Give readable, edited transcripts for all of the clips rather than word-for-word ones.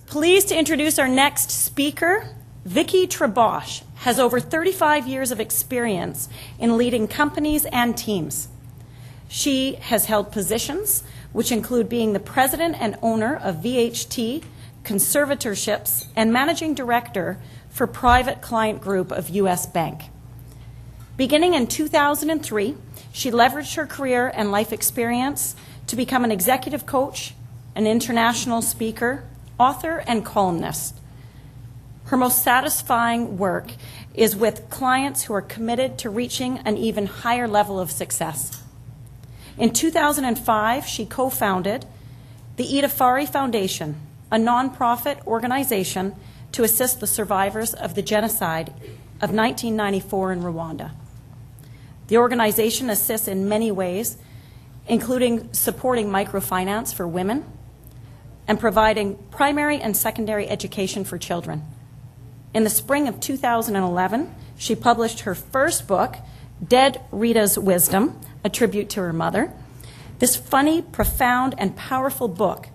Pleased to introduce our next speaker. Victoria Trabosh has over 35 years of experience in leading companies and teams. She has held positions which include being the president and owner of VHT, conservatorships, and managing director for Private Client Group of U.S. Bank. Beginning in 2003, she leveraged her career and life experience to become an executive coach, an international speaker, author, and columnist. Her most satisfying work is with clients who are committed to reaching an even higher level of success. In 2005, she co-founded the Edafari Foundation, a nonprofit organization to assist the survivors of the genocide of 1994 in Rwanda. The organization assists in many ways, including supporting microfinance for women and providing primary and secondary education for children. In the spring of 2011, she published her first book, Dead Rita's Wisdom, a tribute to her mother. This funny, profound, and powerful book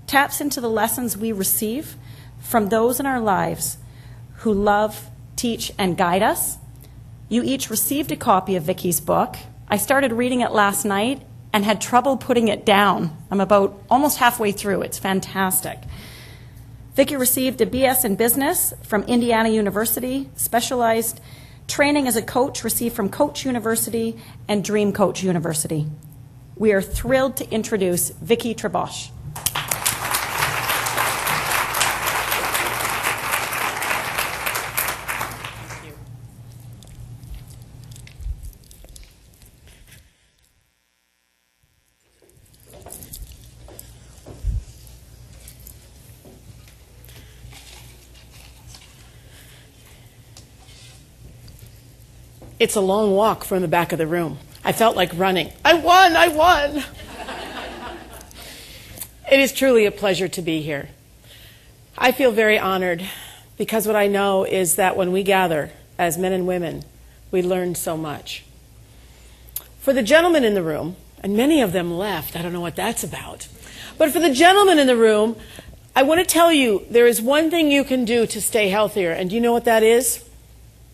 taps into the lessons we receive from those in our lives who love, teach, and guide us. You each received a copy of Vicky's book. I started reading it last night and had trouble putting it down. I'm about almost halfway through. It's fantastic. Vicky received a BS in Business from Indiana University, specialized training as a coach received from Coach University and Dream Coach University. We are thrilled to introduce Victoria Trabosh. It's a long walk from the back of the room. I felt like running. I won! I won! It is truly a pleasure to be here. I feel very honored because what I know is that when we gather as men and women, we learn so much. For the gentlemen in the room, and many of them left, I don't know what that's about, but for the gentlemen in the room, I want to tell you there is one thing you can do to stay healthier, and do you know what that is,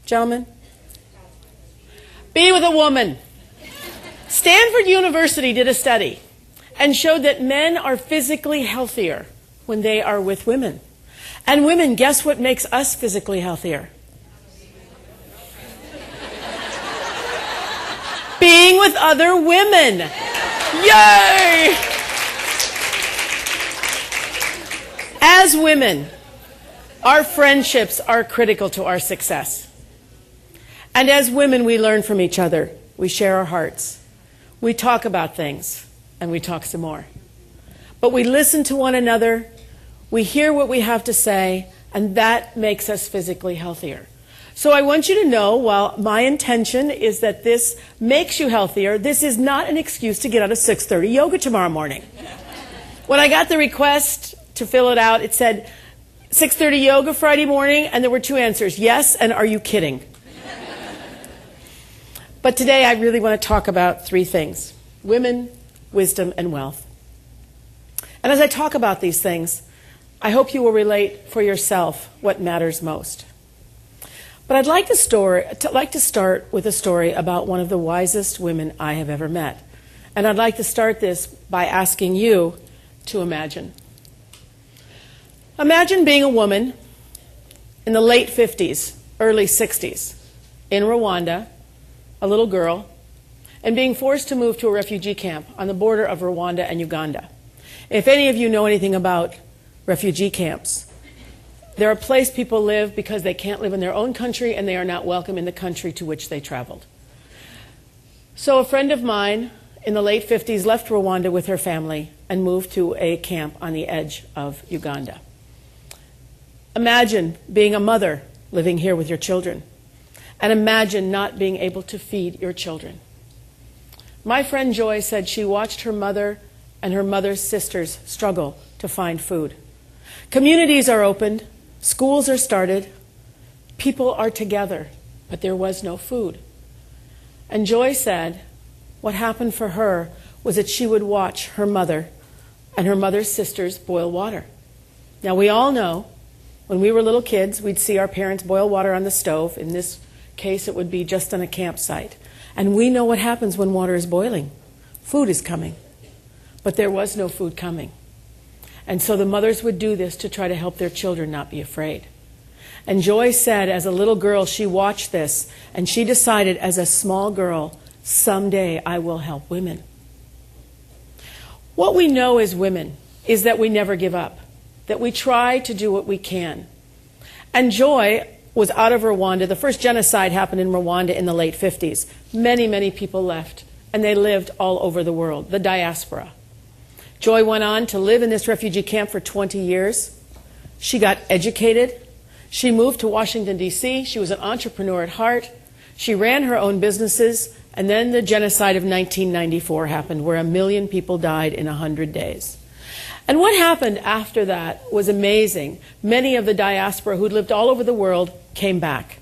gentlemen? Be with a woman. Stanford University did a study and showed that men are physically healthier when they are with women. And women, guess what makes us physically healthier? Being with other women. Yay! As women, our friendships are critical to our success. And as women, we learn from each other. We share our hearts. We talk about things, and we talk some more. But we listen to one another. We hear what we have to say, and that makes us physically healthier. So I want you to know, while my intention is that this makes you healthier, this is not an excuse to get out of 6:30 yoga tomorrow morning. When I got the request to fill it out, it said 6:30 yoga Friday morning, and there were two answers, yes, and are you kidding? But today I really want to talk about three things: women, wisdom, and wealth. And as I talk about these things, I hope you will relate for yourself what matters most. But I'd like to start with a story about one of the wisest women I have ever met. And I'd like to start this by asking you to imagine. Imagine being a woman in the late 50s, early 60s, in Rwanda, a little girl, and being forced to move to a refugee camp on the border of Rwanda and Uganda. If any of you know anything about refugee camps, they're a place people live because they can't live in their own country and they are not welcome in the country to which they traveled. So a friend of mine in the late 50s left Rwanda with her family and moved to a camp on the edge of Uganda. Imagine being a mother living here with your children. And imagine not being able to feed your children. My friend Joy said she watched her mother and her mother's sisters struggle to find food. Communities are opened, schools are started, people are together, but there was no food. And Joy said what happened for her was that she would watch her mother and her mother's sisters boil water. Now, we all know when we were little kids, we'd see our parents boil water on the stove. In this case, it would be just on a campsite. And we know what happens when water is boiling. Food is coming. But there was no food coming. And so the mothers would do this to try to help their children not be afraid. And Joy said, as a little girl, she watched this, and she decided as a small girl, someday I will help women. What we know as women is that we never give up, that we try to do what we can. And Joy was out of Rwanda. The first genocide happened in Rwanda in the late 50s. Many, many people left, and they lived all over the world, the diaspora. Joy went on to live in this refugee camp for 20 years. She got educated. She moved to Washington, D.C. She was an entrepreneur at heart. She ran her own businesses. And then the genocide of 1994 happened, where 1 million people died in 100 days. And what happened after that was amazing. Many of the diaspora who'd lived all over the world came back.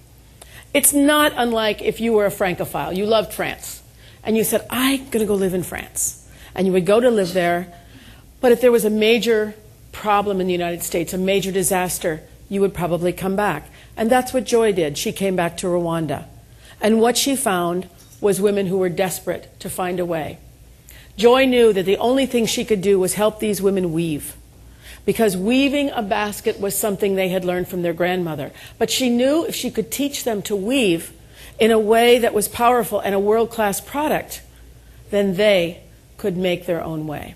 It's not unlike if you were a Francophile. You loved France. And you said, I'm going to go live in France. And you would go to live there. But if there was a major problem in the United States, a major disaster, you would probably come back. And that's what Joy did. She came back to Rwanda. And what she found was women who were desperate to find a way. Joy knew that the only thing she could do was help these women weave, because weaving a basket was something they had learned from their grandmother. But she knew if she could teach them to weave in a way that was powerful and a world-class product, then they could make their own way.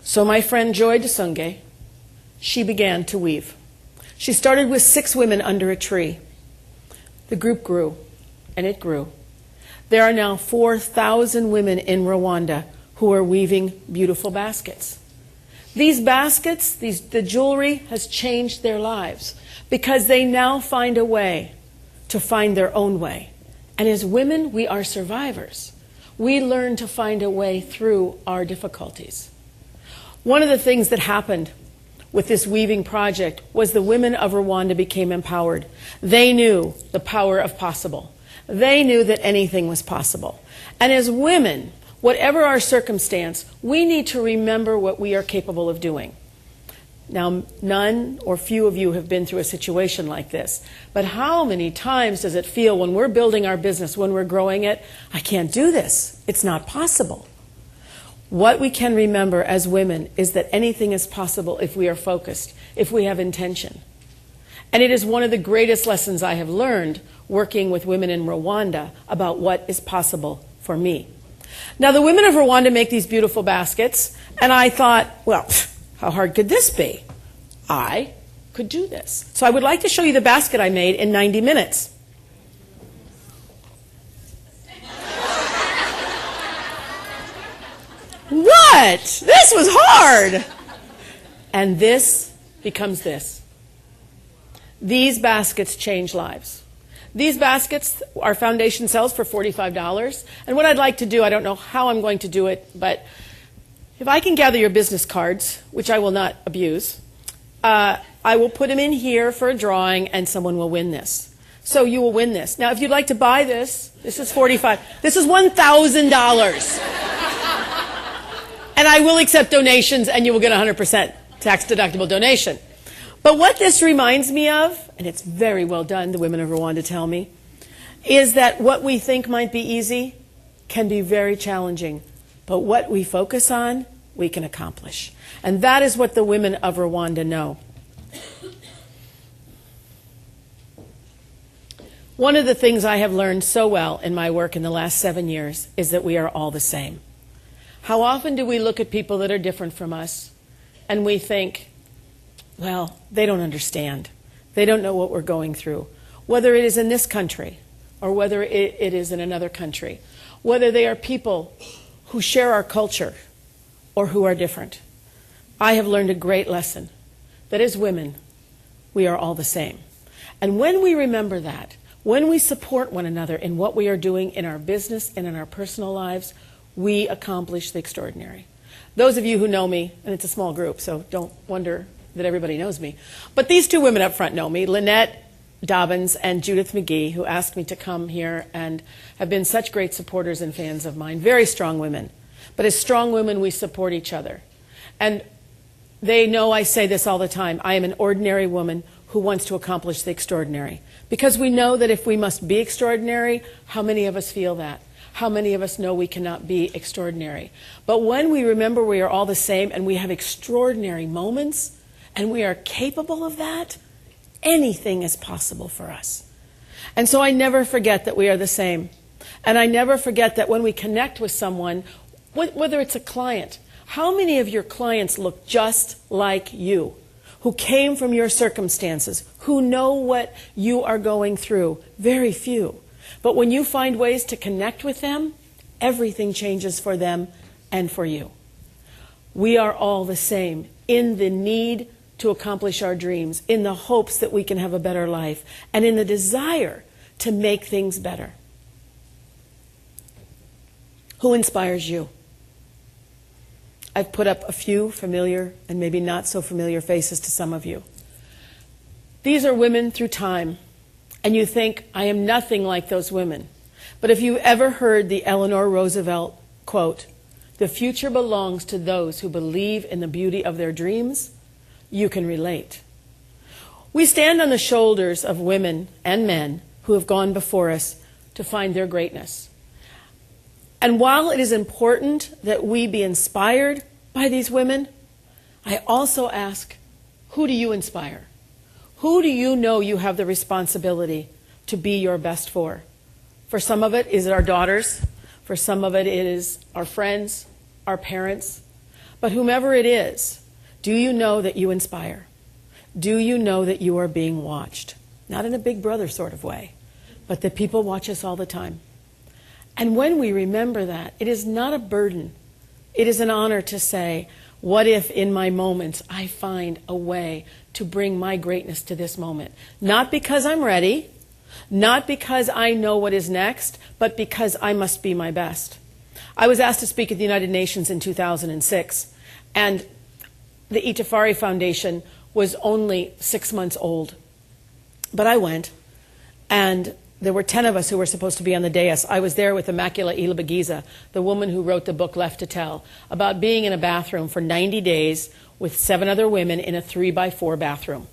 So my friend Joy Desunge, she began to weave. She started with 6 women under a tree. The group grew, and it grew. There are now 4,000 women in Rwanda who are weaving beautiful baskets. These baskets, the jewelry has changed their lives because they now find a way to find their own way. And as women, we are survivors. We learn to find a way through our difficulties. One of the things that happened with this weaving project was the women of Rwanda became empowered. They knew the power of possible. They knew that anything was possible. And as women, whatever our circumstance, we need to remember what we are capable of doing. Now, none or few of you have been through a situation like this. But how many times does it feel when we're building our business, when we're growing it, I can't do this. It's not possible. What we can remember as women is that anything is possible if we are focused, if we have intention. And it is one of the greatest lessons I have learned working with women in Rwanda about what is possible for me. Now, the women of Rwanda make these beautiful baskets, and I thought, well, how hard could this be? I could do this. So I would like to show you the basket I made in 90 minutes. What? This was hard. And this becomes this. These baskets change lives. These baskets, our foundation sells for $45. And what I'd like to do, I don't know how I'm going to do it, but if I can gather your business cards, which I will not abuse, I will put them in here for a drawing, and someone will win this. So you will win this. Now, if you'd like to buy this, this is $45. This is $1,000. And I will accept donations, and you will get a 100% tax-deductible donation. But what this reminds me of, and it's very well done, the women of Rwanda tell me, is that what we think might be easy can be very challenging. But what we focus on, we can accomplish. And that is what the women of Rwanda know. One of the things I have learned so well in my work in the last 7 years is that we are all the same. How often do we look at people that are different from us and we think, well, they don't understand. They don't know what we're going through. Whether it is in this country or whether it is in another country. Whether they are people who share our culture or who are different. I have learned a great lesson that as women, we are all the same. And when we remember that, when we support one another in what we are doing in our business and in our personal lives, we accomplish the extraordinary. Those of you who know me, and it's a small group, so don't wonder that everybody knows me, but these 2 women up front know me, Lynette Dobbins and Judith McGee, who asked me to come here and have been such great supporters and fans of mine. Very strong women. But as strong women, we support each other. And They know I say this all the time. I am an ordinary woman who wants to accomplish the extraordinary. Because we know that if we must be extraordinary, how many of us feel that? How many of us know we cannot be extraordinary? But when we remember we are all the same and we have extraordinary moments and we are capable of that, anything is possible for us. And so I never forget that we are the same. And I never forget that when we connect with someone, whether it's a client, how many of your clients look just like you, who came from your circumstances, who know what you are going through? Very few. But when you find ways to connect with them, everything changes for them and for you. We are all the same in the need to accomplish our dreams, in the hopes that we can have a better life, and in the desire to make things better. Who inspires you? I've put up a few familiar and maybe not so familiar faces to some of you. These are women through time, and you think, I am nothing like those women. But if you ever heard the Eleanor Roosevelt quote, "The future belongs to those who believe in the beauty of their dreams," you can relate. We stand on the shoulders of women and men who have gone before us to find their greatness. And while it is important that we be inspired by these women, I also ask, who do you inspire? Who do you know you have the responsibility to be your best for? For some of it is our daughters. For some of it is our friends, our parents. But whomever it is, do you know that you inspire? Do you know that you are being watched? Not in a Big Brother sort of way, but that people watch us all the time. And when we remember that, it is not a burden. It is an honor to say, what if in my moments I find a way to bring my greatness to this moment? Not because I'm ready, not because I know what is next, but because I must be my best. I was asked to speak at the United Nations in 2006, and the Itafari Foundation was only 6 months old. But I went, and there were 10 of us who were supposed to be on the dais. I was there with Immaculata Ilibagiza, the woman who wrote the book Left to Tell, about being in a bathroom for 90 days with 7 other women in a 3x4 bathroom.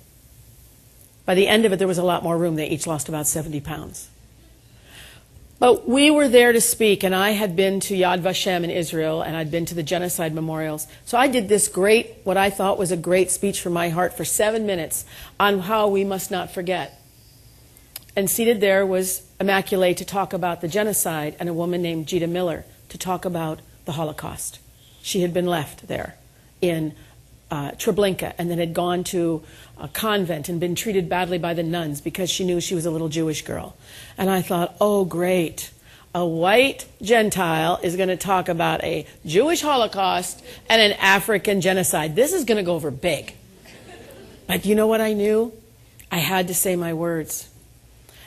By the end of it, there was a lot more room. They each lost about 70 pounds. But we were there to speak, and I had been to Yad Vashem in Israel, and I'd been to the genocide memorials. So I did this great, what I thought was a great speech from my heart for 7 minutes on how we must not forget. And seated there was Immaculate to talk about the genocide, and a woman named Gita Miller to talk about the Holocaust. She had been left there in Treblinka, and then had gone to a convent and been treated badly by the nuns because she knew she was a little Jewish girl. And I thought, oh great, a white Gentile is going to talk about a Jewish Holocaust and an African genocide. This is going to go over big. But you know what I knew? I had to say my words.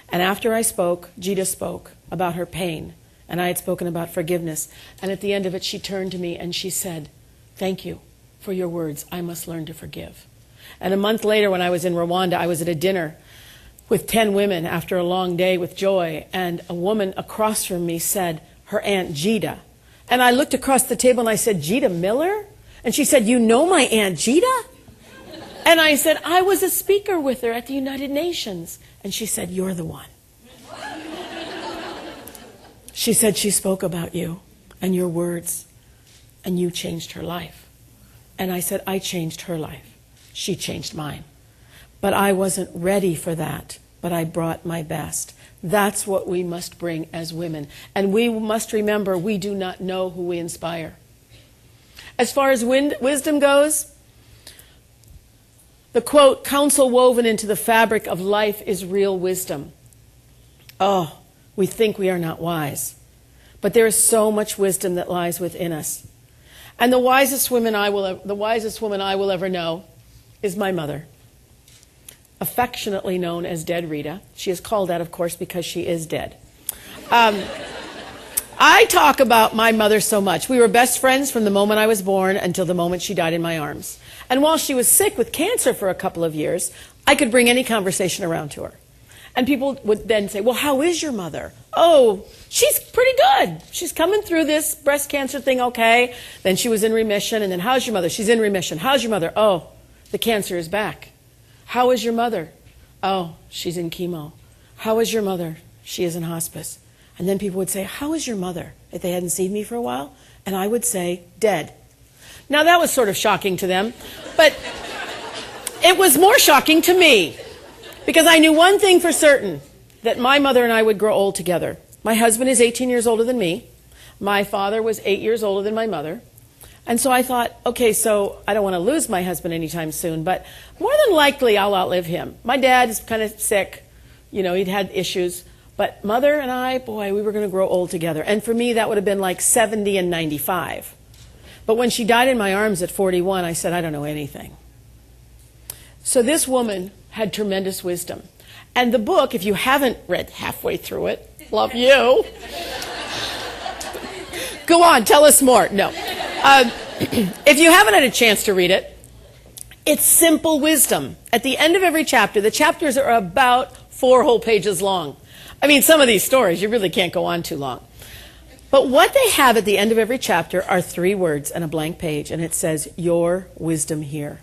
And after I spoke, Gita spoke about her pain, and I had spoken about forgiveness. And at the end of it, she turned to me and she said, "Thank you for your words. I must learn to forgive." And a month later, when I was in Rwanda, I was at a dinner with 10 women after a long day with joy, and a woman across from me said her Aunt Gita. And I looked across the table and I said, "Gita Miller?" And she said, "You know my Aunt Gita?" And I said, "I was a speaker with her at the United Nations." And she said, "You're the one." She said she spoke about you and your words, and you changed her life. And I said, I changed her life. She changed mine. But I wasn't ready for that, but I brought my best. That's what we must bring as women. And we must remember we do not know who we inspire. As far as wisdom goes, the quote, "Counsel woven into the fabric of life is real wisdom." Oh, we think we are not wise. But there is so much wisdom that lies within us. And the wisest woman I will ever know is my mother, affectionately known as Dead Rita. She is called that, of course, because she is dead. I talk about my mother so much. We were best friends from the moment I was born until the moment she died in my arms. And while she was sick with cancer for a couple of years, I could bring any conversation around to her. And people would then say, well, how is your mother? Oh, she's pretty good. She's coming through this breast cancer thing okay. Then she was in remission. And then, how's your mother? She's in remission. How's your mother? Oh, the cancer is back. How is your mother? Oh, she's in chemo. How is your mother? She is in hospice. And then people would say, how is your mother? If they hadn't seen me for a while. And I would say, dead. Now, that was sort of shocking to them. But it was more shocking to me. Because I knew one thing for certain, that my mother and I would grow old together. My husband is 18 years older than me. My father was 8 years older than my mother. And so I thought, okay, so I don't want to lose my husband anytime soon, but more than likely I'll outlive him. My dad is kind of sick. You know, he'd had issues. But mother and I, boy, we were going to grow old together. And for me, that would have been like 70 and 95. But when she died in my arms at 41, I said, I don't know anything. So this woman had tremendous wisdom. And the book, if you haven't read halfway through it, love you. Go on, tell us more. No. If you haven't had a chance to read it, it's simple wisdom. At the end of every chapter, the chapters are about 4 whole pages long. I mean, some of these stories, you really can't go on too long. But what they have at the end of every chapter are 3 words and a blank page, and it says, your wisdom here.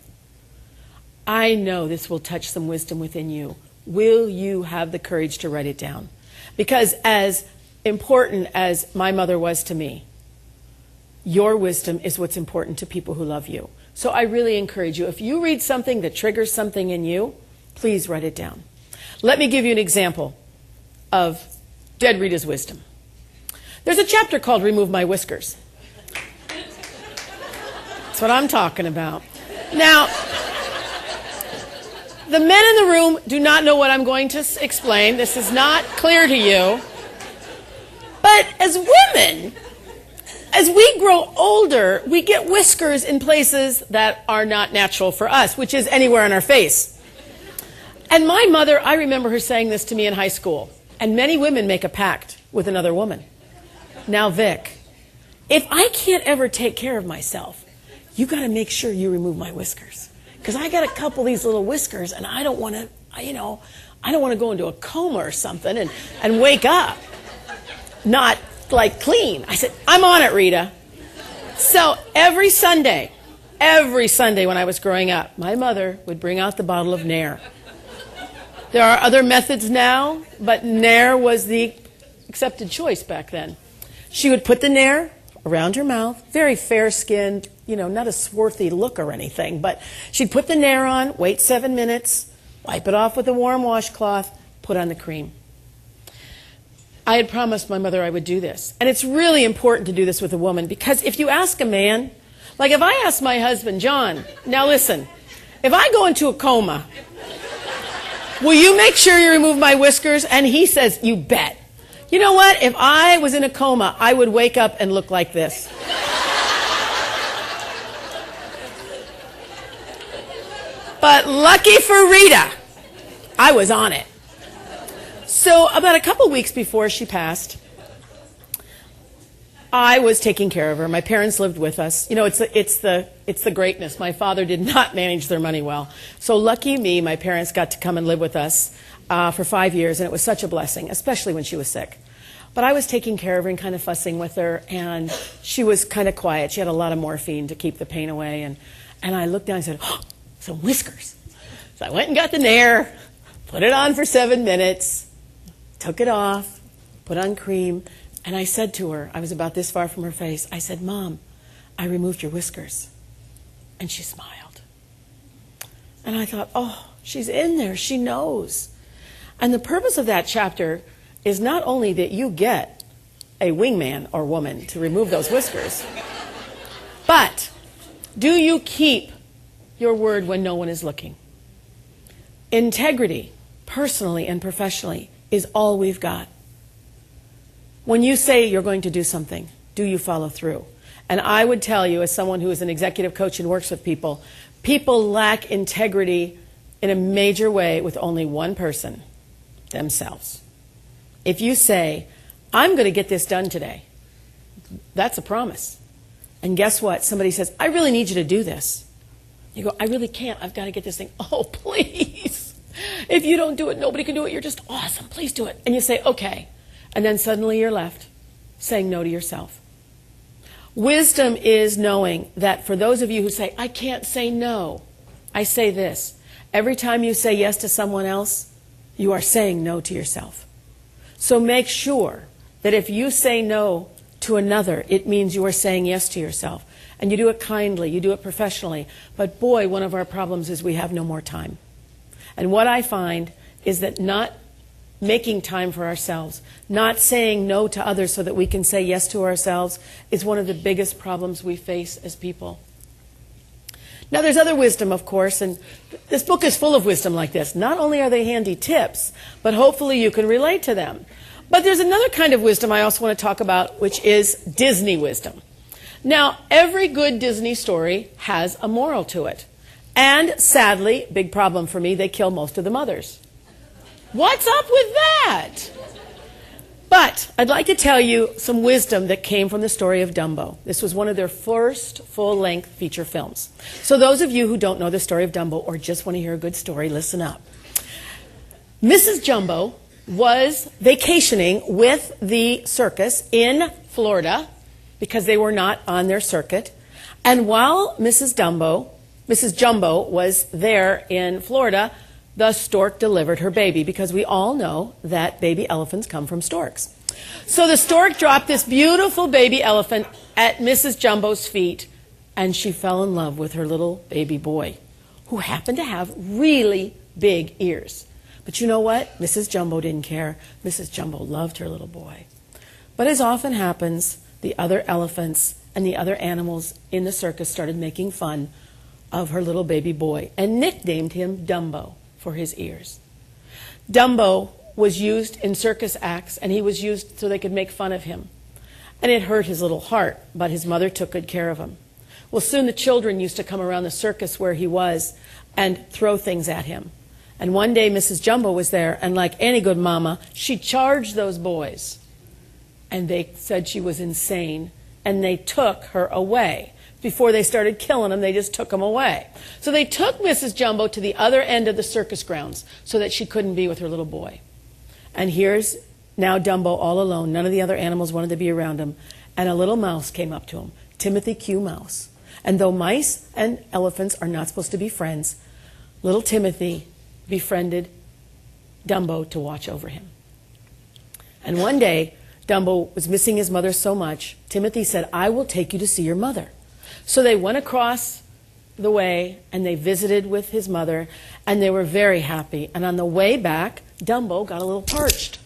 I know this will touch some wisdom within you. Will you have the courage to write it down? Because as important as my mother was to me, your wisdom is what's important to people who love you. So I really encourage you, if you read something that triggers something in you, please write it down. Let me give you an example of Dead Rita's wisdom. There's a chapter called Remove My Whiskers. That's what I'm talking about. Now, the men in the room do not know what I'm going to explain. This is not clear to you. But as women, as we grow older, we get whiskers in places that are not natural for us, which is anywhere on our face. And my mother, I remember her saying this to me in high school. And many women make a pact with another woman. Now, Vic, if I can't ever take care of myself, you got to make sure you remove my whiskers. Because I got a couple of these little whiskers, and I don't want to, I don't want to go into a coma or something and wake up not like clean. I said, I'm on it, Rita. So every Sunday when I was growing up, my mother would bring out the bottle of Nair. There are other methods now, but Nair was the accepted choice back then. She would put the Nair around her mouth, very fair-skinned, not a swarthy look or anything, but she'd put the Nair on, wait 7 minutes, wipe it off with a warm washcloth, put on the cream. I had promised my mother I would do this. And it's really important to do this with a woman, because if you ask a man, like if I ask my husband, John, now listen, if I go into a coma, will you make sure you remove my whiskers? And he says, you bet. You know what? If I was in a coma, I would wake up and look like this. But lucky for Rita, I was on it. So about a couple weeks before she passed, I was taking care of her. My parents lived with us. It's the greatness. My father did not manage their money well. So lucky me, my parents got to come and live with us for 5 years, and it was such a blessing, especially when she was sick. But I was taking care of her and kind of fussing with her, and she was kind of quiet. She had a lot of morphine to keep the pain away, and I looked down and said, oh, some whiskers. So I went and got the Nair, put it on for 7 minutes, took it off, put on cream, and I said to her, I was about this far from her face, I said, Mom, I removed your whiskers. And she smiled. And I thought, oh, she's in there, she knows. And the purpose of that chapter is not only that you get a wingman or woman to remove those whiskers, but do you keep your word when no one is looking? Integrity, personally and professionally, is all we've got. When you say you're going to do something, do you follow through? And I would tell you, as someone who is an executive coach and works with people, people lack integrity in a major way with only one person, themselves. If you say, I'm going to get this done today, that's a promise. And guess what? Somebody says, I really need you to do this. You go, I really can't. I've got to get this thing. Oh, please. If you don't do it, nobody can do it. You're just awesome. Please do it. And you say, okay. And then suddenly you're left saying no to yourself. Wisdom is knowing that for those of you who say, I can't say no, I say this. Every time you say yes to someone else, you are saying no to yourself. So make sure that if you say no to another, it means you are saying yes to yourself. And you do it kindly, you do it professionally. But boy, one of our problems is we have no more time. And what I find is that not making time for ourselves, not saying no to others so that we can say yes to ourselves, is one of the biggest problems we face as people. Now, there's other wisdom, of course, and this book is full of wisdom like this. Not only are they handy tips, but hopefully you can relate to them. But there's another kind of wisdom I also want to talk about, which is Disney wisdom. Now, every good Disney story has a moral to it. And sadly, big problem for me, they kill most of the mothers. What's up with that? But I'd like to tell you some wisdom that came from the story of Dumbo. This was one of their first full-length feature films. So those of you who don't know the story of Dumbo or just want to hear a good story, listen up. Mrs. Jumbo was vacationing with the circus in Florida because they were not on their circuit. And while Mrs. Jumbo was there in Florida, the stork delivered her baby, because we all know that baby elephants come from storks. So the stork dropped this beautiful baby elephant at Mrs. Jumbo's feet, and she fell in love with her little baby boy, who happened to have really big ears. But you know what? Mrs. Jumbo didn't care. Mrs. Jumbo loved her little boy. But as often happens, the other elephants and the other animals in the circus started making fun of her little baby boy and nicknamed him Dumbo for his ears. Dumbo was used in circus acts, and he was used so they could make fun of him. And it hurt his little heart, but his mother took good care of him. Well, soon the children used to come around the circus where he was and throw things at him. And one day Mrs. Jumbo was there, and like any good mama, she charged those boys. And they said she was insane, and they took her away. Before they started killing them, they just took them away. So they took Mrs. Jumbo to the other end of the circus grounds so that she couldn't be with her little boy. And here's now Dumbo all alone. None of the other animals wanted to be around him. And a little mouse came up to him, Timothy Q. Mouse. And though mice and elephants are not supposed to be friends, little Timothy befriended Dumbo to watch over him. And one day, Dumbo was missing his mother so much, Timothy said, I will take you to see your mother. So they went across the way, and they visited with his mother, and they were very happy. And on the way back, Dumbo got a little parched.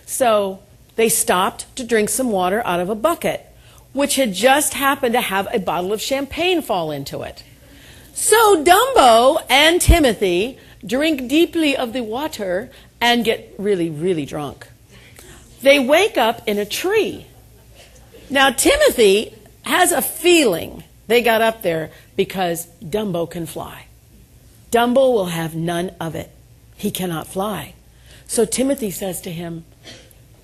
So they stopped to drink some water out of a bucket, which had just happened to have a bottle of champagne fall into it. So Dumbo and Timothy drink deeply of the water and get really, really drunk. They wake up in a tree. Now, Timothy has a feeling they got up there because Dumbo can fly. Dumbo will have none of it. He cannot fly. So Timothy says to him,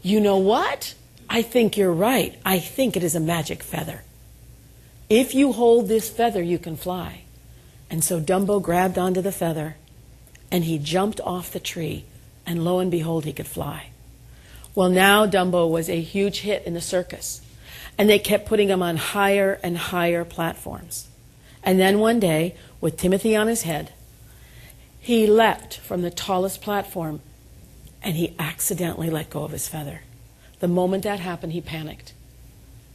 you know what? I think you're right. I think it is a magic feather. If you hold this feather, you can fly. And so Dumbo grabbed onto the feather, and he jumped off the tree, and lo and behold, he could fly. Well, now Dumbo was a huge hit in the circus. And they kept putting him on higher and higher platforms. And then one day, with Timothy on his head, he leapt from the tallest platform, and he accidentally let go of his feather. The moment that happened, he panicked.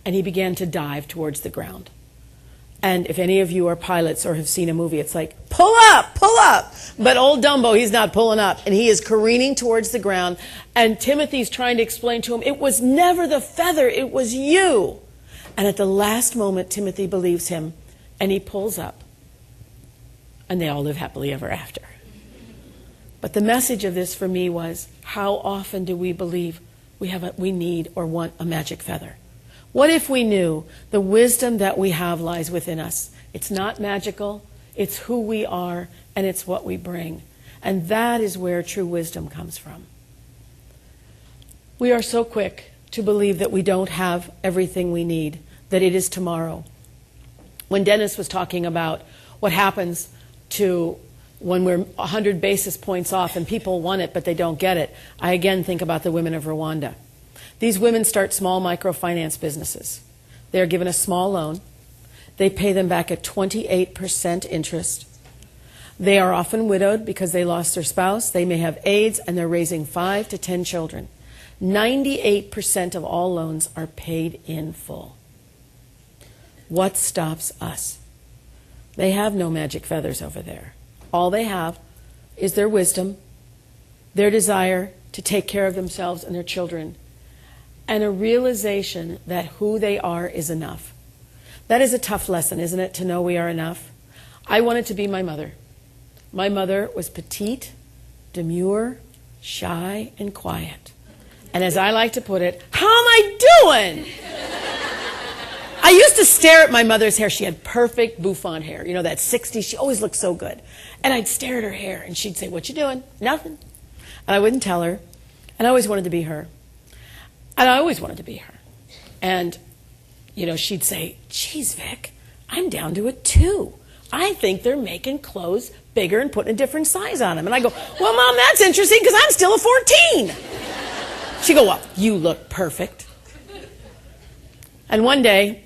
And he began to dive towards the ground. And if any of you are pilots or have seen a movie, it's like, pull up, pull up. But old Dumbo, he's not pulling up. And he is careening towards the ground. And Timothy's trying to explain to him, it was never the feather, it was you. And at the last moment, Timothy believes him, and he pulls up. And they all live happily ever after. But the message of this for me was, how often do we believe we need or want a magic feather? What if we knew the wisdom that we have lies within us? It's not magical, it's who we are, and it's what we bring. And that is where true wisdom comes from. We are so quick to believe that we don't have everything we need, that it is tomorrow. When Dennis was talking about what happens to when we're 100 basis points off and people want it but they don't get it, I again think about the women of Rwanda. These women start small microfinance businesses. They are given a small loan. They pay them back at 28% interest. They are often widowed because they lost their spouse. They may have AIDS, and they're raising 5 to 10 children. 98% of all loans are paid in full. What stops us? They have no magic feathers over there. All they have is their wisdom, their desire to take care of themselves and their children, and a realization that who they are is enough. That is a tough lesson, isn't it, to know we are enough? I wanted to be my mother. My mother was petite, demure, shy, and quiet. And as I like to put it, how am I doing? I used to stare at my mother's hair. She had perfect bouffant hair. You know, that 60s, she always looked so good. And I'd stare at her hair, and she'd say, "What you doing?" "Nothing." And I wouldn't tell her. And I always wanted to be her. And I always wanted to be her. And, you know, she'd say, "Geez, Vic, I'm down to a 2. I think they're making clothes bigger and putting a different size on them." And I go, "Well, Mom, that's interesting because I'm still a 14. She'd go, "Well, you look perfect." And one day,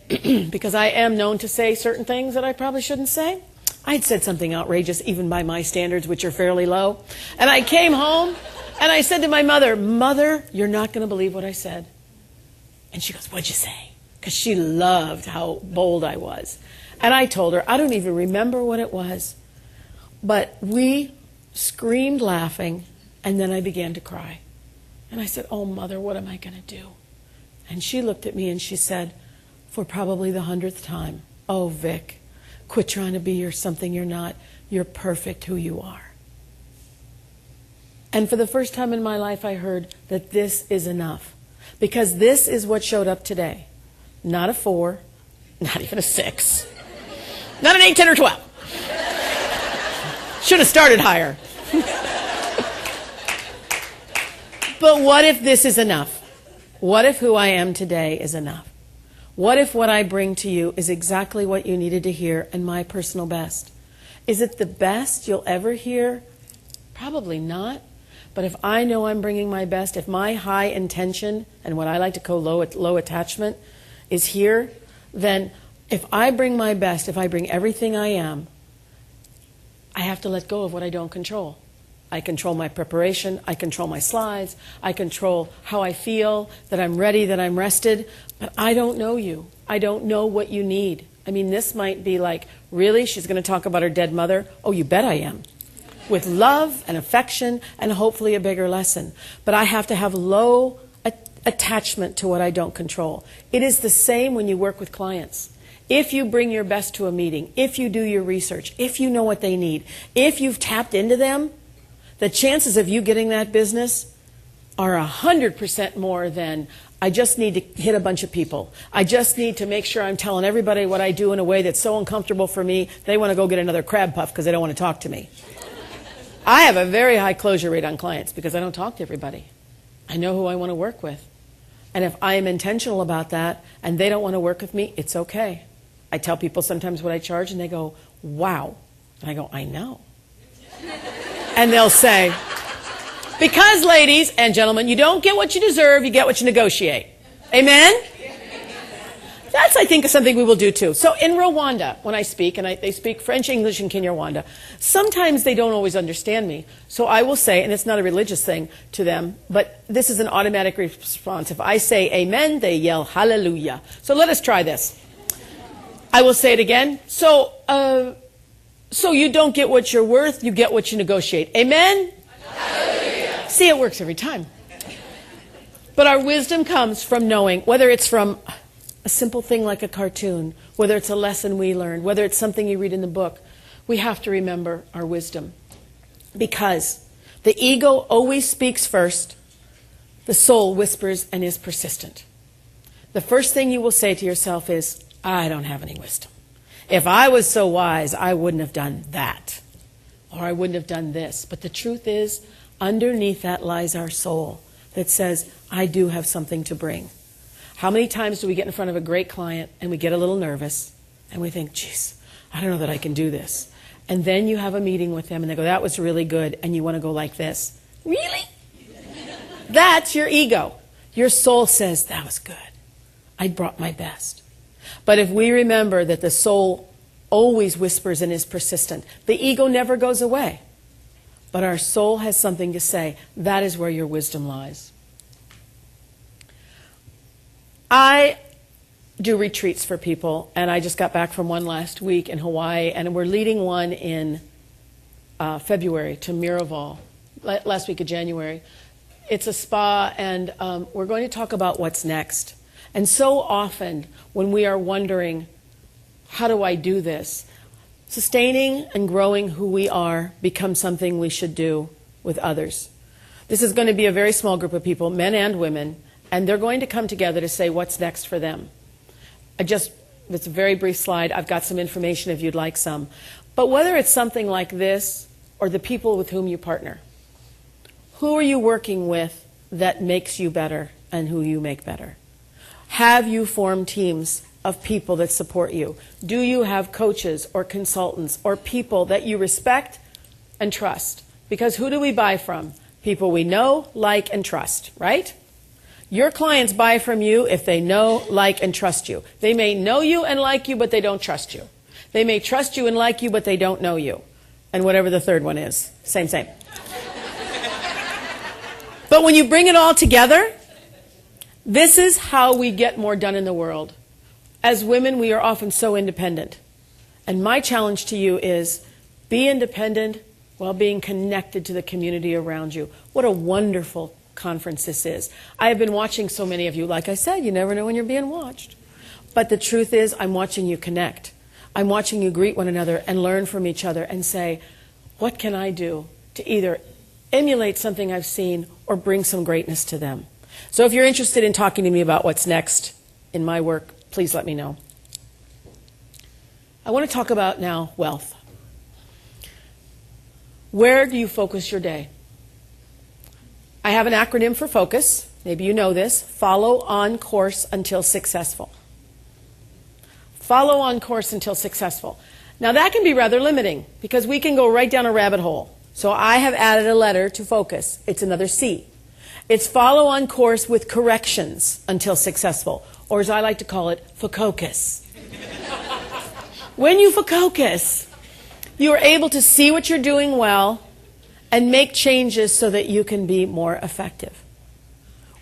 because I am known to say certain things that I probably shouldn't say, I'd said something outrageous, even by my standards, which are fairly low. And I came home, and I said to my mother, "Mother, you're not going to believe what I said." And she goes, "What'd you say?" Because she loved how bold I was. And I told her, I don't even remember what it was, but we screamed laughing, and then I began to cry. And I said, "Oh, Mother, what am I going to do?" And she looked at me and she said, for probably the 100th time, "Oh, Vic, quit trying to be something you're not. You're perfect who you are." And for the first time in my life, I heard that this is enough. Because this is what showed up today. Not a 4, not even a 6, not an 8, 10, or 12. Should have started higher. But what if this is enough? What if who I am today is enough? What if what I bring to you is exactly what you needed to hear and my personal best? Is it the best you'll ever hear? Probably not. But if I know I'm bringing my best, if my high intention and what I like to call low attachment is here, then if I bring my best, if I bring everything I am, I have to let go of what I don't control. I control my preparation, I control my slides, I control how I feel, that I'm ready, that I'm rested, but I don't know you. I don't know what you need. I mean, this might be like, really? She's going to talk about her dead mother? Oh, you bet I am. With love and affection and hopefully a bigger lesson. But I have to have low attachment to what I don't control. It is the same when you work with clients. If you bring your best to a meeting, if you do your research, if you know what they need, if you've tapped into them, the chances of you getting that business are 100% more than, I just need to hit a bunch of people. I just need to make sure I'm telling everybody what I do in a way that's so uncomfortable for me, they want to go get another crab puff because they don't want to talk to me. I have a very high closure rate on clients because I don't talk to everybody. I know who I want to work with. And if I am intentional about that and they don't want to work with me, it's okay. I tell people sometimes what I charge and they go, "Wow." And I go, "I know." And they'll say, because ladies and gentlemen, you don't get what you deserve, you get what you negotiate. Amen? That's, I think, something we will do too. So in Rwanda, when I speak, and they speak French, English, and Kinyarwanda, sometimes they don't always understand me. So I will say, and it's not a religious thing to them, but this is an automatic response. If I say amen, they yell hallelujah. So let us try this. I will say it again. So you don't get what you're worth, you get what you negotiate. Amen? Hallelujah. See, it works every time. But our wisdom comes from knowing, whether it's from a simple thing like a cartoon, whether it's a lesson we learned, whether it's something you read in the book, we have to remember our wisdom. Because the ego always speaks first, the soul whispers and is persistent. The first thing you will say to yourself is, "I don't have any wisdom. If I was so wise, I wouldn't have done that, or I wouldn't have done this." But the truth is, underneath that lies our soul that says, "I do have something to bring." How many times do we get in front of a great client and we get a little nervous and we think, "Geez, I don't know that I can do this." And then you have a meeting with them and they go, that was really good. And you want to go like this. Really? That's your ego. Your soul says, that was good. I brought my best. But if we remember that the soul always whispers and is persistent, the ego never goes away. But our soul has something to say. That is where your wisdom lies. I do retreats for people, and I just got back from one last week in Hawaii, and we're leading one in February to Miraval, last week of January. It's a spa, and we're going to talk about what's next. And so often, when we are wondering, how do I do this? Sustaining and growing who we are becomes something we should do with others. This is going to be a very small group of people, men and women, and they're going to come together to say what's next for them. It's a very brief slide. I've got some information if you'd like some. But whether it's something like this or the people with whom you partner, who are you working with that makes you better and who you make better? Have you formed teams of people that support you? Do you have coaches or consultants or people that you respect and trust? Because who do we buy from? People we know, like, and trust, right? Your clients buy from you if they know, like, and trust you. They may know you and like you, but they don't trust you. They may trust you and like you, but they don't know you. And whatever the third one is. Same. But when you bring it all together, this is how we get more done in the world. As women, we are often so independent. And my challenge to you is be independent while being connected to the community around you. What a wonderful conference this is. I have been watching so many of you. Like I said, you never know when you're being watched. But the truth is, I'm watching you connect. I'm watching you greet one another and learn from each other and say, what can I do to either emulate something I've seen or bring some greatness to them? So if you're interested in talking to me about what's next in my work, please let me know. I want to talk about now wealth. Where do you focus your day? I have an acronym for focus. Maybe you know this. Follow on course until successful. Follow on course until successful. Now that can be rather limiting because we can go right down a rabbit hole. So I have added a letter to focus. It's another C. It's follow on course with corrections until successful, or as I like to call it, focus. When you focus, you are able to see what you're doing well and make changes so that you can be more effective.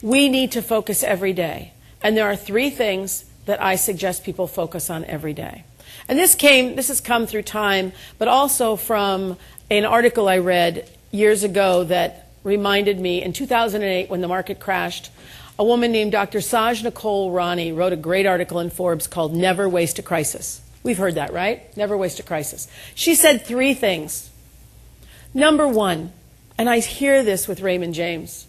We need to focus every day. And there are 3 things that I suggest people focus on every day. And this has come through time, but also from an article I read years ago that reminded me in 2008 when the market crashed. A woman named Dr. Saj Nicole Rani wrote a great article in Forbes called Never Waste a Crisis. We've heard that, right? Never waste a crisis. She said 3 things. Number 1, and I hear this with Raymond James.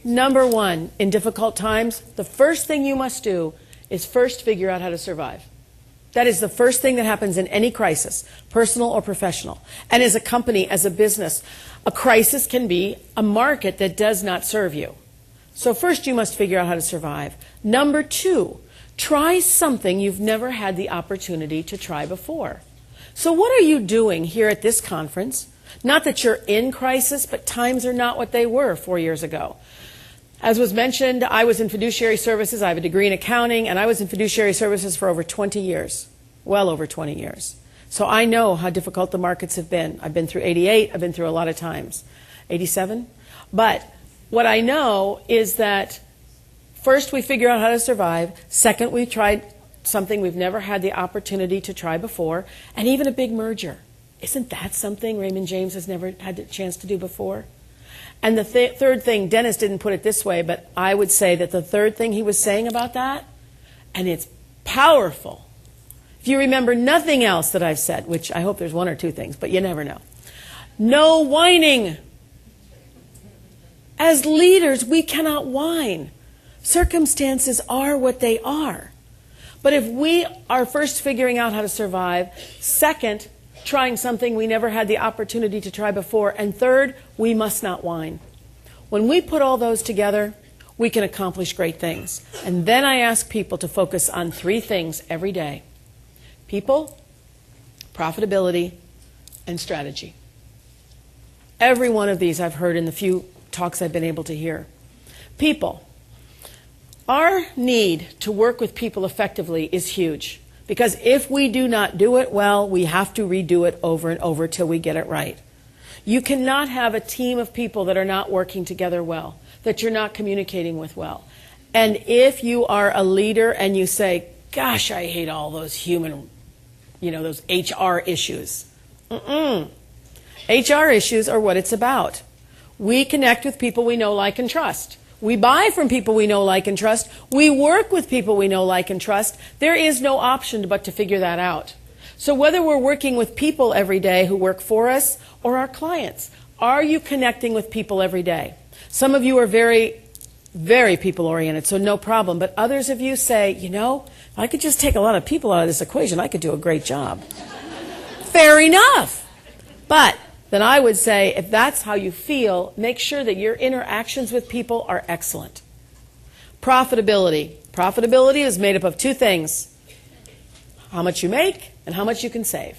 Number 1, in difficult times, the first thing you must do is first figure out how to survive. That is the first thing that happens in any crisis, personal or professional. And as a company, as a business, a crisis can be a market that does not serve you. So first you must figure out how to survive. Number 2, try something you've never had the opportunity to try before. So what are you doing here at this conference? Not that you're in crisis, but times are not what they were 4 years ago. As was mentioned, I was in fiduciary services. I have a degree in accounting, and I was in fiduciary services for over 20 years, well over 20 years. So I know how difficult the markets have been. I've been through 88. I've been through a lot of times. 87? But what I know is that first we figure out how to survive. Second, we tried something we've never had the opportunity to try before, and even a big merger. Isn't that something Raymond James has never had the chance to do before? And the third thing, Dennis didn't put it this way, but I would say that the third thing he was saying about that, and it's powerful. If you remember nothing else that I've said, which I hope there's 1 or 2 things, but you never know. No whining. As leaders, we cannot whine. Circumstances are what they are. But if we are first figuring out how to survive, second, trying something we never had the opportunity to try before, and third, we must not whine. When we put all those together, we can accomplish great things. And then I ask people to focus on 3 things every day: people, profitability, and strategy. Every one of these I've heard in the few talks I've been able to hear. People. Our need to work with people effectively is huge, because if we do not do it well, we have to redo it over and over till we get it right. You cannot have a team of people that are not working together well, that you're not communicating with well. And if you are a leader and you say, gosh, I hate all those human, those HR issues. HR issues are what it's about. We connect with people we know, like, and trust. We buy from people we know, like, and trust. We work with people we know, like, and trust. There is no option but to figure that out. So whether we're working with people every day who work for us or our clients, are you connecting with people every day? Some of you are very, very people-oriented, so no problem. But others of you say, if I could just take a lot of people out of this equation, I could do a great job. Fair enough. But then I would say, if that's how you feel, make sure that your interactions with people are excellent. Profitability. Profitability is made up of two things: how much you make and how much you can save.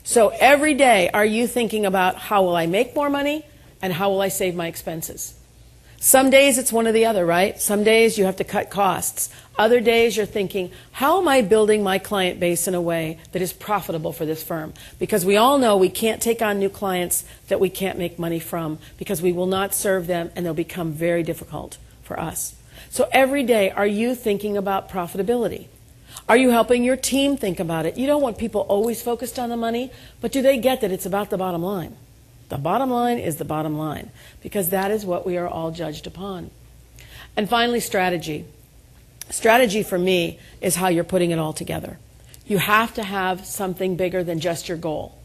So every day, are you thinking about how will I make more money and how will I save my expenses? Some days it's one or the other, right? Some days you have to cut costs. Other days you're thinking, how am I building my client base in a way that is profitable for this firm? Because we all know we can't take on new clients that we can't make money from, because we will not serve them and they'll become very difficult for us. So every day, are you thinking about profitability? Are you helping your team think about it? You don't want people always focused on the money, but do they get that it's about the bottom line? The bottom line is the bottom line, because that is what we are all judged upon. And finally, strategy. Strategy for me is how you're putting it all together. You have to have something bigger than just your goal.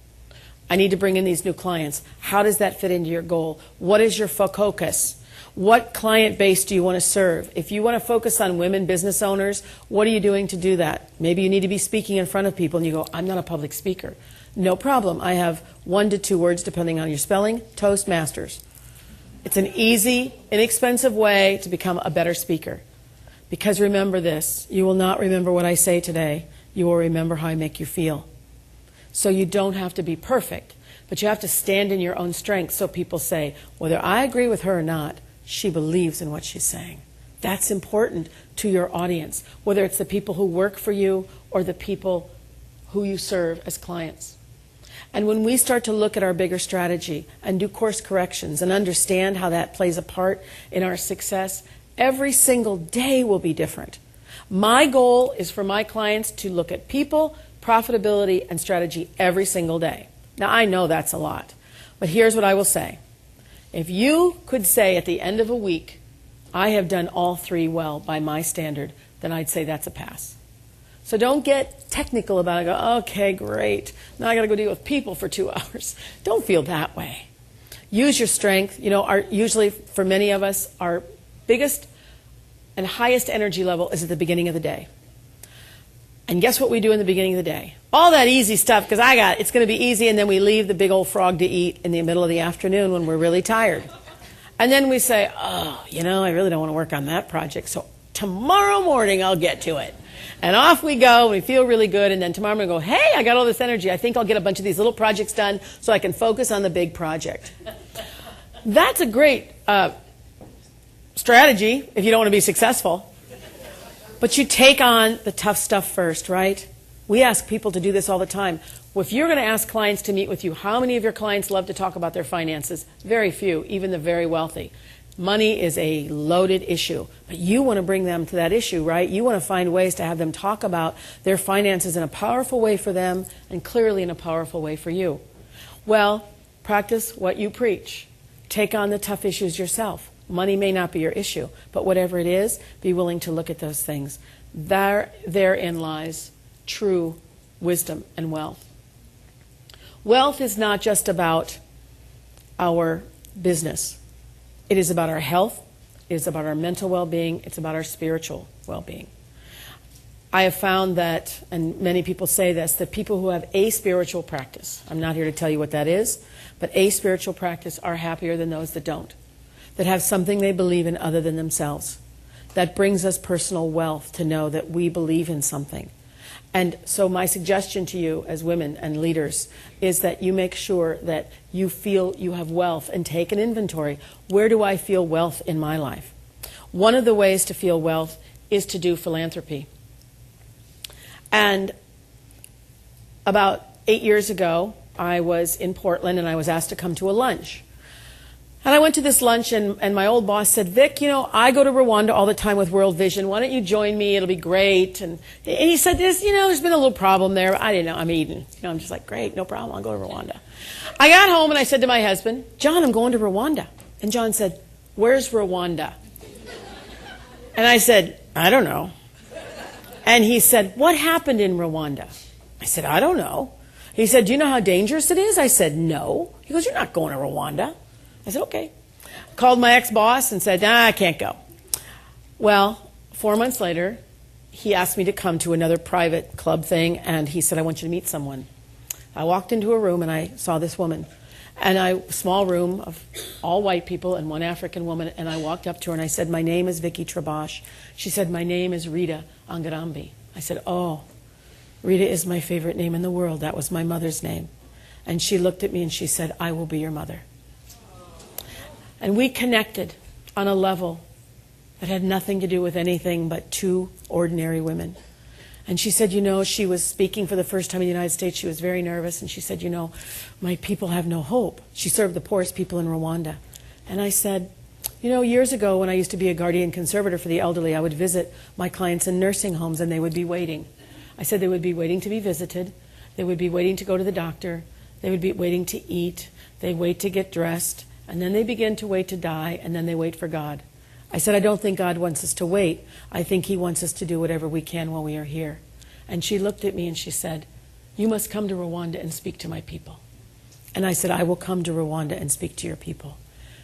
I need to bring in these new clients. How does that fit into your goal? What is your focus? What client base do you want to serve? If you want to focus on women business owners, what are you doing to do that? Maybe you need to be speaking in front of people and you go, I'm not a public speaker. No problem. I have 1 to 2 words, depending on your spelling, Toastmasters. It's an easy, inexpensive way to become a better speaker. Because remember this, you will not remember what I say today. You will remember how I make you feel. So you don't have to be perfect, but you have to stand in your own strength, so people say, whether I agree with her or not, she believes in what she's saying. That's important to your audience, whether it's the people who work for you or the people who you serve as clients. And when we start to look at our bigger strategy and do course corrections and understand how that plays a part in our success, every single day will be different. My goal is for my clients to look at people, profitability, and strategy every single day. Now, I know that's a lot, but here's what I will say. If you could say at the end of a week, I have done all 3 well by my standard, then I'd say that's a pass. So don't get technical about it. Go, okay, great. Now I got to go deal with people for 2 hours. Don't feel that way. Use your strength. Usually for many of us, our biggest and highest energy level is at the beginning of the day. And guess what we do in the beginning of the day? All that easy stuff, because it's going to be easy, and then we leave the big old frog to eat in the middle of the afternoon when we're really tired. And then we say, I really don't want to work on that project, so tomorrow morning I'll get to it. And off we go, we feel really good, and then tomorrow I'm going to go, hey, I got all this energy. I think I'll get a bunch of these little projects done so I can focus on the big project. That's a great strategy if you don't want to be successful. But you take on the tough stuff first, right? We ask people to do this all the time. Well, if you're going to ask clients to meet with you, how many of your clients love to talk about their finances? Very few, even the very wealthy. Money is a loaded issue, but you want to bring them to that issue, right? You want to find ways to have them talk about their finances in a powerful way for them and clearly in a powerful way for you. Well, practice what you preach. Take on the tough issues yourself. Money may not be your issue, but whatever it is, be willing to look at those things. Therein lies true wisdom and wealth. Wealth is not just about our business. It is about our health. It is about our mental well-being. It's about our spiritual well-being. I have found that, and many people say this, that people who have a spiritual practice, I'm not here to tell you what that is, but a spiritual practice are happier than those that don't, that have something they believe in other than themselves. That brings us personal wealth to know that we believe in something. And so my suggestion to you as women and leaders is that you make sure that you feel you have wealth and take an inventory. Where do I feel wealth in my life? One of the ways to feel wealth is to do philanthropy. And about 8 years ago, I was in Portland and I was asked to come to a lunch. And I went to this lunch and my old boss said, Vic, I go to Rwanda all the time with World Vision. Why don't you join me? It'll be great. And he said, there's been a little problem there. I didn't know. I'm eating. I'm just like, great, no problem. I'll go to Rwanda. I got home and I said to my husband, John, I'm going to Rwanda. And John said, where's Rwanda? And I said, I don't know. And he said, what happened in Rwanda? I said, I don't know. He said, do you know how dangerous it is? I said, no. He goes, you're not going to Rwanda. I said, okay. Called my ex-boss and said, I can't go. Well, 4 months later, he asked me to come to another private club thing, and he said, I want you to meet someone. I walked into a room, and I saw this woman. And small room of all white people and one African woman, and I walked up to her, and I said, my name is Vicki Trabosh. She said, my name is Rita Angarambi. I said, oh, Rita is my favorite name in the world. That was my mother's name. And she looked at me, and she said, I will be your mother. And we connected on a level that had nothing to do with anything but two ordinary women. And she said, she was speaking for the first time in the United States. She was very nervous. And she said, my people have no hope. She served the poorest people in Rwanda. And I said, years ago when I used to be a guardian conservator for the elderly, I would visit my clients in nursing homes and they would be waiting. I said they would be waiting to be visited. They would be waiting to go to the doctor. They would be waiting to eat. They wait to get dressed. And then they begin to wait to die, and then they wait for God. I said, I don't think God wants us to wait. I think he wants us to do whatever we can while we are here. And she looked at me and she said, you must come to Rwanda and speak to my people. And I said, I will come to Rwanda and speak to your people.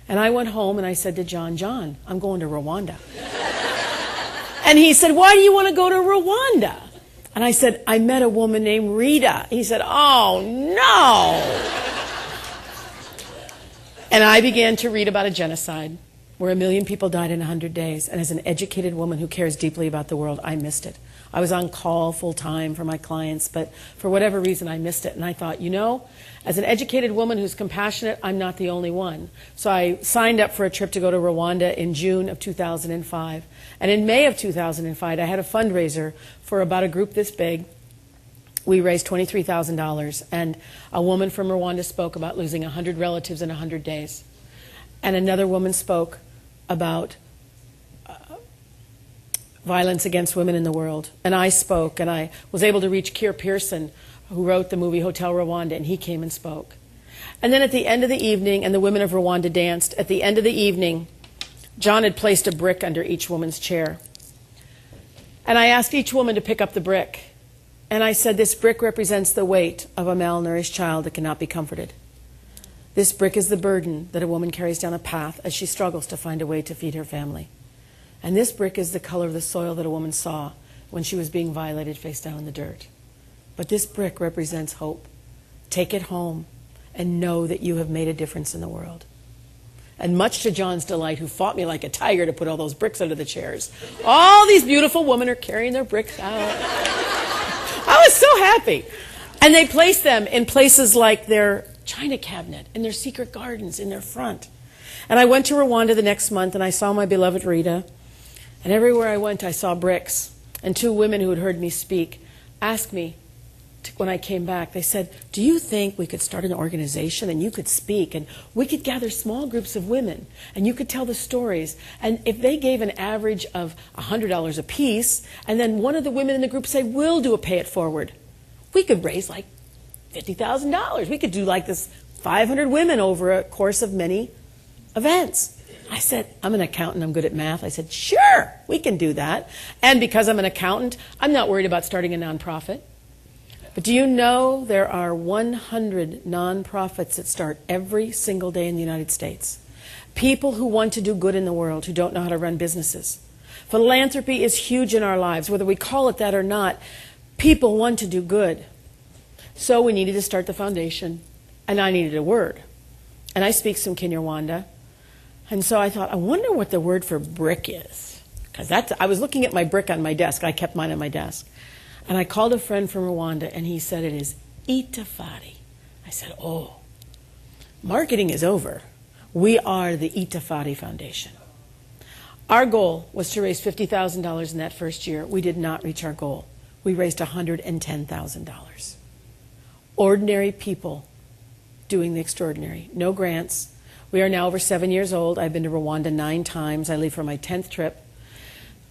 And I went home and I said to John, I'm going to Rwanda. And he said, why do you want to go to Rwanda? And I said, I met a woman named Rita. He said, oh, no. And I began to read about a genocide where 1 million people died in 100 days. And as an educated woman who cares deeply about the world, I missed it. I was on call full time for my clients, but for whatever reason, I missed it. And I thought, as an educated woman who's compassionate, I'm not the only one. So I signed up for a trip to go to Rwanda in June of 2005. And in May of 2005, I had a fundraiser for about a group this big. We raised $23,000, and a woman from Rwanda spoke about losing 100 relatives in 100 days. And another woman spoke about violence against women in the world. And I spoke, and I was able to reach Keir Pearson, who wrote the movie Hotel Rwanda, and he came and spoke. And then at the end of the evening, and the women of Rwanda danced, at the end of the evening, John had placed a brick under each woman's chair. And I asked each woman to pick up the brick. And I said, this brick represents the weight of a malnourished child that cannot be comforted. This brick is the burden that a woman carries down a path as she struggles to find a way to feed her family. And this brick is the color of the soil that a woman saw when she was being violated face down in the dirt. But this brick represents hope. Take it home and know that you have made a difference in the world. And much to John's delight, who fought me like a tiger to put all those bricks under the chairs, all these beautiful women are carrying their bricks out. I was so happy. And they placed them in places like their china cabinet, in their secret gardens, in their front. And I went to Rwanda the next month, and I saw my beloved Rita. And everywhere I went, I saw bricks. And two women who had heard me speak asked me when I came back, they said, do you think we could start an organization and you could speak and we could gather small groups of women and you could tell the stories, and if they gave an average of $100 a piece and then one of the women in the group say, we'll do a pay it forward, we could raise like $50,000. We could do like this 500 women over a course of many events. I said, I'm an accountant, I'm good at math. I said, sure, we can do that. And because I'm an accountant, I'm not worried about starting a nonprofit. But do you know there are 100 nonprofits that start every single day in the United States? People who want to do good in the world, who don't know how to run businesses. Philanthropy is huge in our lives, whether we call it that or not. People want to do good. So we needed to start the foundation, and I needed a word. And I speak some Kinyarwanda. And so I thought, I wonder what the word for brick is. Because I was looking at my brick on my desk. I kept mine on my desk. And I called a friend from Rwanda, and he said it is Itafari. I said, oh, marketing is over. We are the Itafari Foundation. Our goal was to raise $50,000 in that first year. We did not reach our goal. We raised $110,000. Ordinary people doing the extraordinary. No grants. We are now over 7 years old. I've been to Rwanda 9 times. I leave for my 10th trip.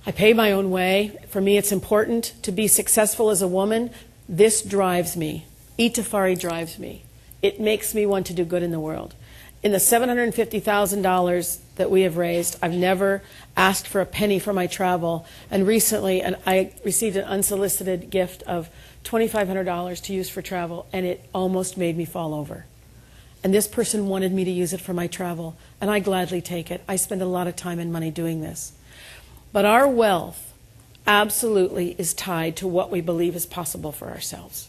I pay my own way. For me, it's important to be successful as a woman. This drives me. Itafari drives me. It makes me want to do good in the world. In the $750,000 that we have raised, I've never asked for a penny for my travel. And recently, I received an unsolicited gift of $2,500 to use for travel, and it almost made me fall over. And this person wanted me to use it for my travel, and I gladly take it. I spend a lot of time and money doing this. But our wealth absolutely is tied to what we believe is possible for ourselves.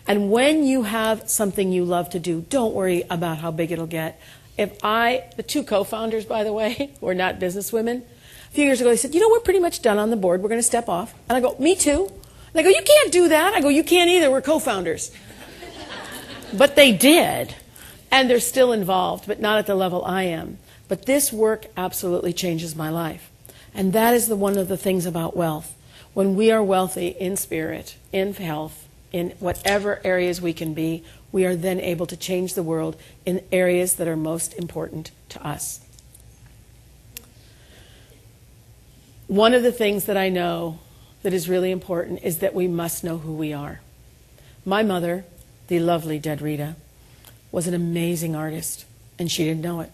And when you have something you love to do, don't worry about how big it'll get. The 2 co-founders, by the way, were not businesswomen. A few years ago, they said, you know, we're pretty much done on the board. We're going to step off. And I go, me too. And they go, you can't do that. I go, you can't either. We're co-founders. But they did. And they're still involved, but not at the level I am. But this work absolutely changes my life. And that is one of the things about wealth. When we are wealthy in spirit, in health, in whatever areas we can be, we are then able to change the world in areas that are most important to us. One of the things that I know that is really important is that we must know who we are. My mother, the lovely dead Rita, was an amazing artist, and she didn't know it.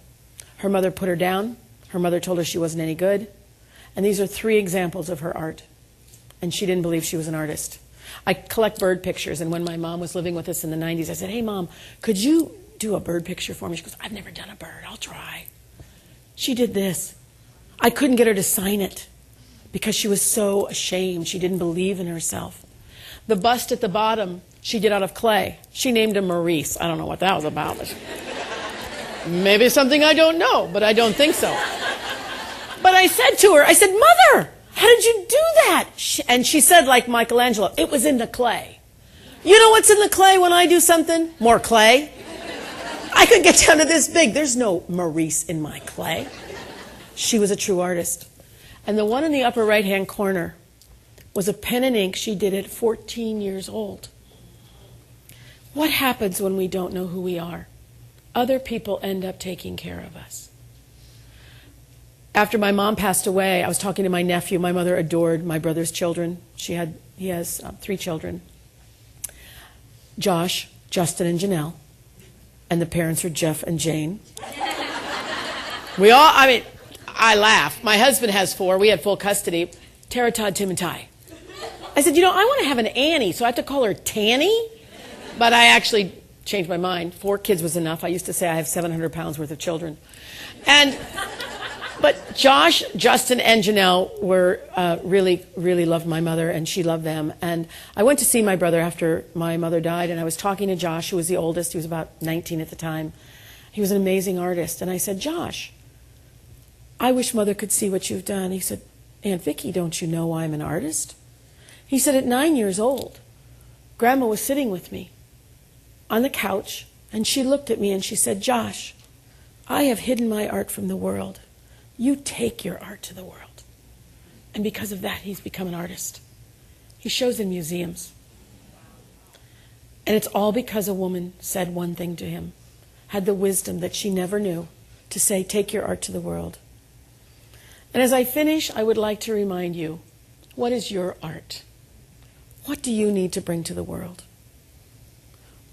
Her mother put her down. Her mother told her she wasn't any good. And these are 3 examples of her art. And she didn't believe she was an artist. I collect bird pictures, and when my mom was living with us in the 90s, I said, hey, Mom, could you do a bird picture for me? She goes, I've never done a bird. I'll try. She did this. I couldn't get her to sign it because she was so ashamed. She didn't believe in herself. The bust at the bottom, she did out of clay. She named him Maurice. I don't know what that was about. Maybe something I don't know, but I don't think so. But I said to her, I said, Mother, how did you do that? And she said, like Michelangelo, it was in the clay. You know what's in the clay when I do something? More clay. I could get down to this big. There's no Maurice in my clay. She was a true artist. And the one in the upper right-hand corner was a pen and ink she did at 14 years old. What happens when we don't know who we are? Other people end up taking care of us. After my mom passed away, I was talking to my nephew. My mother adored my brother's children. He has 3 children. Josh, Justin, and Janelle. And the parents are Jeff and Jane. I laugh. My husband has 4. We had full custody. Tara, Todd, Tim, and Ty. I said, I want to have an Annie, so I have to call her Tanny? But I actually changed my mind. 4 kids was enough. I used to say I have 700 pounds worth of children. But Josh, Justin, and Janelle were really, really loved my mother, and she loved them. And I went to see my brother after my mother died, and I was talking to Josh, who was the oldest. He was about 19 at the time. He was an amazing artist. And I said, Josh, I wish Mother could see what you've done. He said, Aunt Vicki, don't you know I'm an artist? He said, at 9 years old, Grandma was sitting with me on the couch, and she looked at me and she said, Josh, I have hidden my art from the world. You take your art to the world. And because of that, he's become an artist. He shows in museums. And it's all because a woman said one thing to him, had the wisdom that she never knew to say, take your art to the world. And as I finish, I would like to remind you, what is your art? What do you need to bring to the world?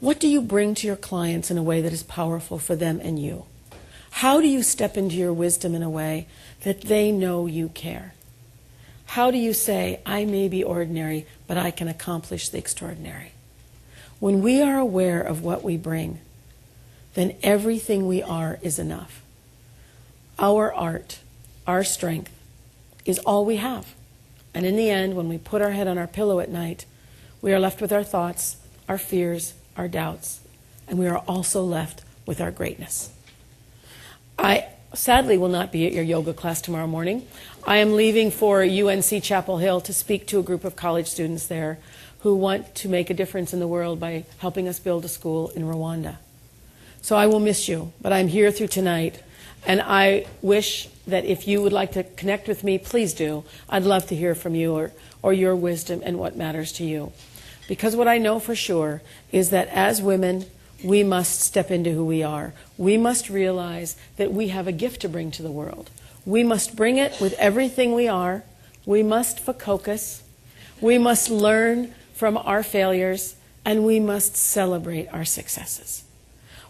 What do you bring to your clients in a way that is powerful for them and you? How do you step into your wisdom in a way that they know you care? How do you say, I may be ordinary, but I can accomplish the extraordinary? When we are aware of what we bring, then everything we are is enough. Our art, our strength, is all we have. And in the end, when we put our head on our pillow at night, we are left with our thoughts, our fears, our doubts, and we are also left with our greatness. I sadly will not be at your yoga class tomorrow morning. I am leaving for UNC Chapel Hill to speak to a group of college students there who want to make a difference in the world by helping us build a school in Rwanda. So I will miss you, but I'm here through tonight, and I wish that if you would like to connect with me, please do. I'd love to hear from you or your wisdom and what matters to you. Because what I know for sure is that as women, we must step into who we are. We must realize that we have a gift to bring to the world. We must bring it with everything we are. We must focus. We must learn from our failures, and we must celebrate our successes.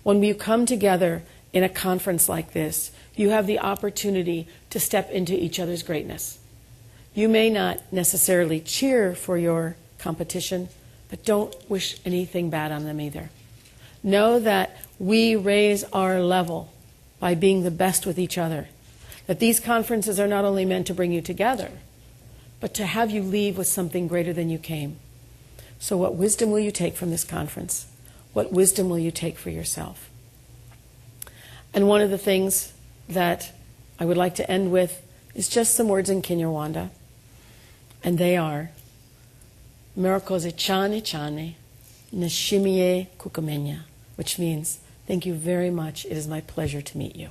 When we come together in a conference like this, you have the opportunity to step into each other's greatness. You may not necessarily cheer for your competition, but don't wish anything bad on them either. Know that we raise our level by being the best with each other. That these conferences are not only meant to bring you together, but to have you leave with something greater than you came. So what wisdom will you take from this conference? What wisdom will you take for yourself? And one of the things that I would like to end with is just some words in Kinyarwanda. And they are, Murakoze cyane cyane, nashimiye kukumenya, which means, thank you very much. It is my pleasure to meet you.